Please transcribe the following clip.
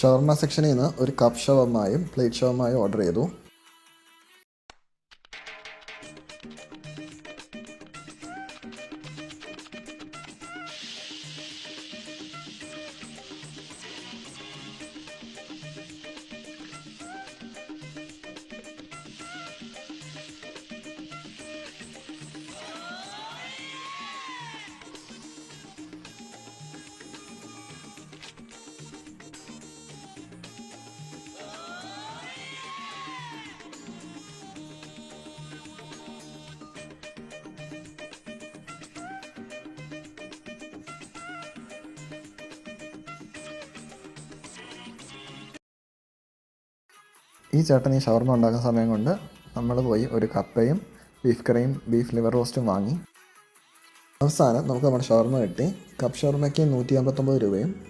ഷവർമ സെക്ഷനിൽ നിന്ന് ഒരു കപ്പ് ഷവർമയും പ്ലേറ്റ് ഷവർമയും ഓർഡർ ചെയ്തു. ഈ ചേട്ടൻ ഈ ഷവർമ ഉണ്ടാക്കുന്ന സമയം കൊണ്ട് നമ്മൾ പോയി ഒരു കപ്പയും ബീഫ് കറിയും ബീഫ് ലിവർ റോസ്റ്റും വാങ്ങി. അവസാനം നമുക്ക് നമ്മുടെ ഷവർമ കിട്ടി. കപ്പ് ഷവർമയ്ക്ക് 159 രൂപയും